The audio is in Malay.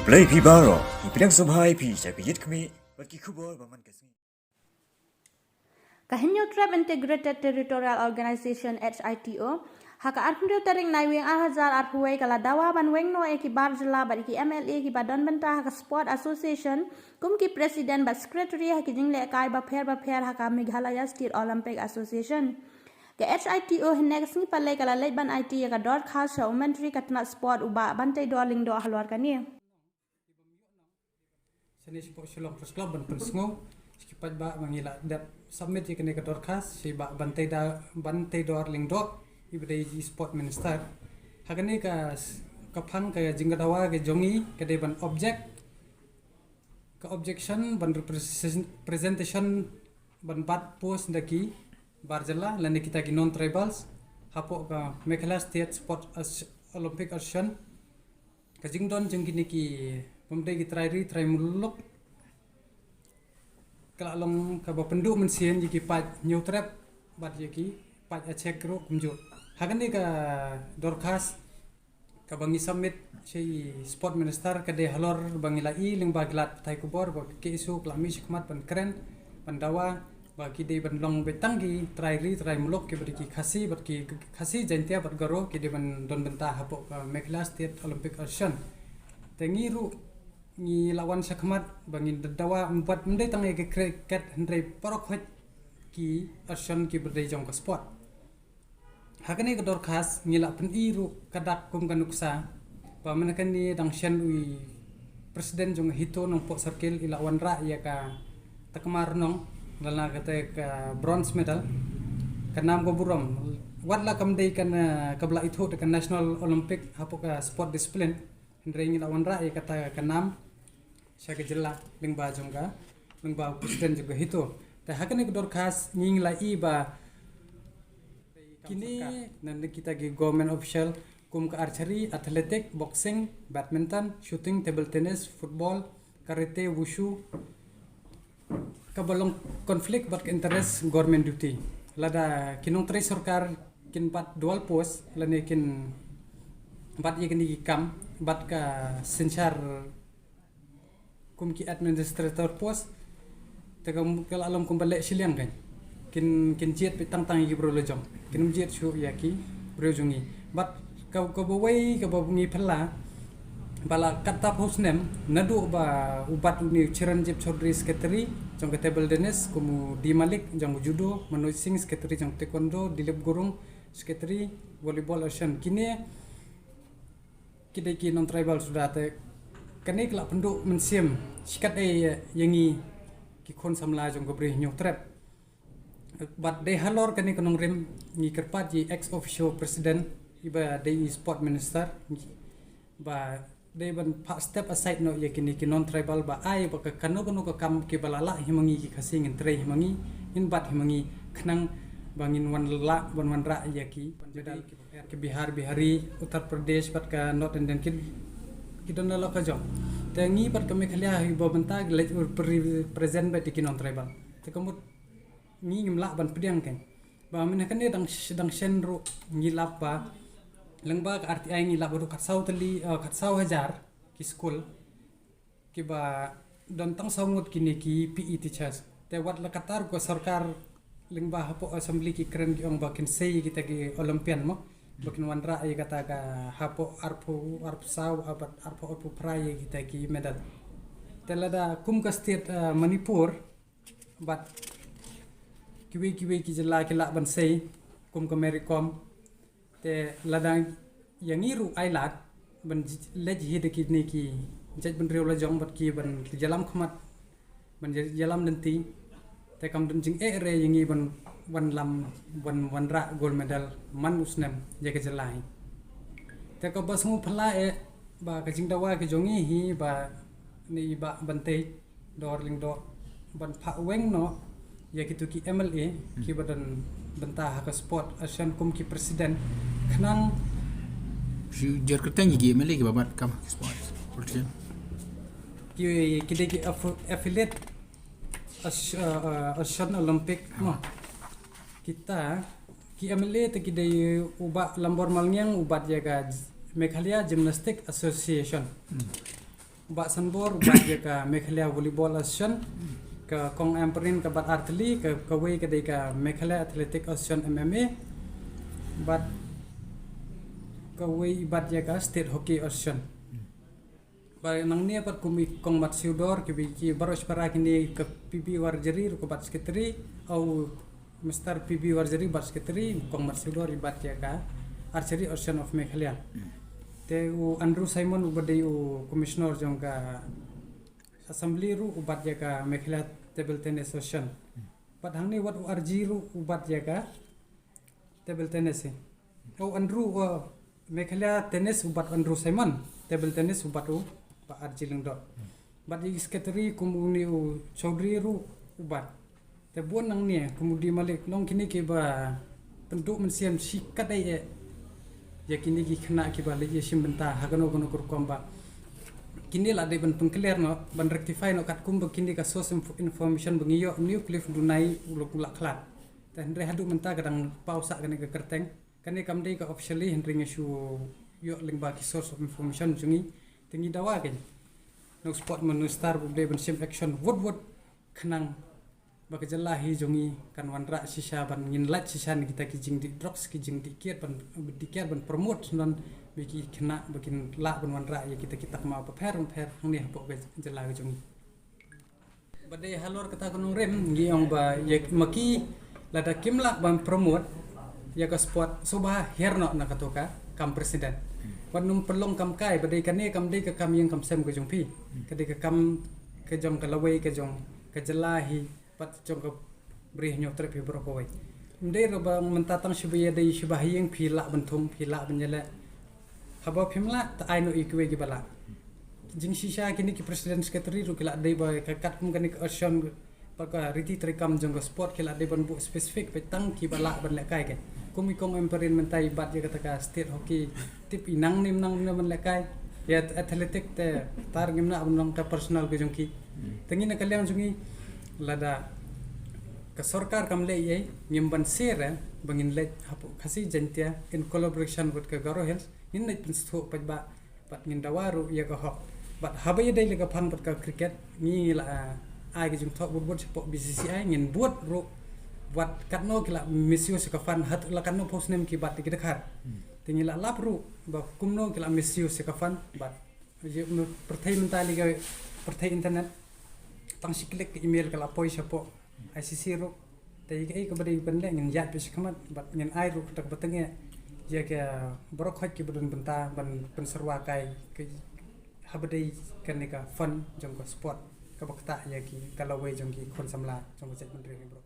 Play Pibaro, Ipinang Subhai Pi, Sakit Kami, Bakikubo, Baman Kasmi. Kahinyo Trap Integrated Territorial Organization HITO, haka arhundo taring naiwing ahazal arhuway kaladawa banweng no eki barjala bariki MLA ki badon benta haka Sport Association, kum ki President ba Secretary haki jingle kai ba pher haka Meghalaya State Olympic Association. Ke HITO hinek sni palai kala leiban IT ka dot khasa umentri katna sport uba bantai doling do halwar kani. Sini sport Shillong Press Club ban pensngo sekipat ba mangila dap submit je kene ka dorkas si ba bantai do ling do ibadai sport minister hagani ka kapang ka jingadawa ke jongi ke de ban object ka objection ban presentation ban bat post daki barjala lani kita ki non tribals hapo ka Meghalaya State Sport Olympic Association ka jingdon jengkini ki pemdai ki try muluk kala long ka ba penduk mensien jiki pat new trap bat jiki pat acek ro kumjo hagani ka dorkas ka bangi summit sei sport minister ka de halor bangi lai ling baglat tai kubor ba ke isu klami sikmat pan keren pandawa ba ki de ban long betangi try muluk ke bagi khasi bat ki khasi jantia bat garo ki de ban don benta hapo ka Meghalaya State Olympic Association tengiru ni lawan sakmat bangin dawa empat mendai tangai ke cricket hendrai parok ki action ki berdai jong ke sport hakani ke dorkas ngila pen iru kadak kum kanuksa ba menakan ni dang shen ui presiden jong hito nong po circle ilawan ra ya ka takmar nong lana kata ka bronze medal kanam ko buram wadla kamdai kan kabla itu dekan national olympic hapo ka sport discipline hendrai ilawan ra ya kata kanam syaka jela ling ba jongga ling ba presiden juga hito ta hakani ko dorkas nging la iba kini nan kita gi government official kum ka archery athletic boxing badminton shooting table tennis football karate wushu kabalong konflik bat interest government duty lada kinong tre sarkar kin pat dual post lane kin bat ye kini kam bat ka sensar kum ki administrator post tegam kala alam kum balik siliang kan kin jet pitang tang yi bro lejong kin jet shu yaki bro jungi bat ka bawai ka babungi phalla bala kata hosnem nadu ba ubat ni Chiranjeev Chaudhary secretary jong table tennis kumu di Malik jong judo Manoj Singh secretary jong taekwondo Dilip Gurung secretary volleyball Asian kini kidai ki non tribal sudah te kani kelak penduk mensiam sikat yangi ki kon samla jong gobre nyok trap but de halor kani kanong rem ni kerpat ji ex officio president iba de sport minister ba de ban step aside no yakini ki non tribal ba ai ba kano ka kam ki balala himangi ki khasing entre himangi in bat himangi khnang bangin wan la wan ra yaki pandai ki bihari Uttar Pradesh bat ka North Indian kita nak lakukan jom. Tengi pada kami Meghalaya ibu bentak lek present bagi non tribal. Tekemut ni ngimlak ban pediang kan. Ba menakan dia dang senru ngilap ba lengba arti ai ngilap baru katsau teli katsau hajar ki school ki ba dan tang sangut kini ki PE teachers. Te wat la katar ko sarkar lengba hapo assembly ki keren ki ong bakin sei kita ki Olympian mo. Bakin wanra ay kata ka hapo arpo saw abat arpo pray kita ki medal telada kum ka state Manipur bat kiwi ki jela ki la ban sei kum ka Mericom te ladang yang iru ailat ban lej hide ki ni ki jej ban rew la jong bat ki ban jalam khmat ban jalam denti te kam dun jing re yang i ban wan ra gold medal man usnem jaga jelai te ko basmu phla ba ka jingdawa ke jongi hi ba ni ba bante dorling do ban pha weng no ya kitu ki MLA ki badan benta ka sport asian kum ki president khnang si jar kertang gi MLA ki babat kam sport president ki de ki affiliate Asian Olympic no kita ki MLA te ki de ubat lambor malngyang ubat jaga Meghalaya Gymnastic Association bat sanbor bat ya ka Meghalaya Volleyball Association ka kong emperin ka bat artili ka wei ka dei ka Meghalaya Athletic Association MMA bat ka wei bat ya ka State Hockey Association ba nang ni pat kumi kong mat siudor ki baros para kini ke PB Warjeri ko bat sekretari au Mr. PB Warjeri bat sekretari kong mat siudor bat ya ka Archery Association of Meghalaya te u Andrew Simon ubadai u commissioner jong ka assembly ru ubat ya ka Meghalaya Table Tennis Association pat hang ni wat u RG ru ubat ya ka table tennis o Andrew Meghalaya Tennis ubat Andrew Simon table tennis ubat u pa RG lengdot bat di secretary kumuni u Chaudhry ru ubat te buan nang ni kemudi malik nong kini ke ba penduk mensiam sikat ai ya kini ki kena ki balik ya simbenta hagano gono kurkomba kini la de ban pengclear no ban rectify no kat kumba kini ka source information bengiyo new cliff dunai uluk ulak klat dan re hadu menta kadang pausa kene ke kerteng kene kamdei ka officially hendring issue yo lingba ki source of information jungi tingi dawa ken no sport menu star bu de ban sim action wot kenang baka jelahi jongi kan wanra sisa ban ngin lat sisa ni kita kijing di drugs kijing di kiat ban promote non biki kena bakin la ban wanra ya kita ma per ni pok jelahi jongi badai halor kata gunung rem ngi ong ba ya maki lada kimla ban promote ya ka sport soba herno na katoka kam presiden wanum pelong kam kai badai kane kam dei ka kam yang kam sem ko jongpi kadai ka kam ke jong ka lawai ke jong ka jelahi pat jong ka brih nyok trep bro ko wai ndai ro bang mentatang shibaya dei shibahiyeng phila benthum phila benjala haba phimla ta aino ikwe gi bala jing sisa kini ki presiden secretary ru kila dei ba ka kat kum kani ka action paka riti trekam jong ka sport kila dei ban bu specific petang ki bala ban le kai ke kumi kong emperin mentai bat ya kata ka state hockey tip inang nim nang ban le kai ya athletic te tar gimna abnong ka personal ko jong ki tengi na kalyan jungi lada ke sarkar kam le ye nyimban sera bangin le hapu khasi jantia in collaboration with ka Garo Hills in nai pinstho pajba pat ngin dawaru ya ka hok bat habai dai le ka phang pat ka cricket ni la ai ke jung thok bot po BCCI ngin buat ro wat katno kila misio se ka fan hat la katno post nem ki bat ki dekhar tingi la lap ru ba kumno kila misio se ka fan bat je perthai mentali ga perthai internet tang siklik email kala poi sapo ICC ro tai ke ka bari ban le ngin yat pis kamat bat ngin ai ru tak batenge ya ke borok khot ki budun benta ban penserwa kai ke habadai kan ka fun jong ko sport ka bakta ya ki kalawai jong ki khon samla jong ko chet menteri bro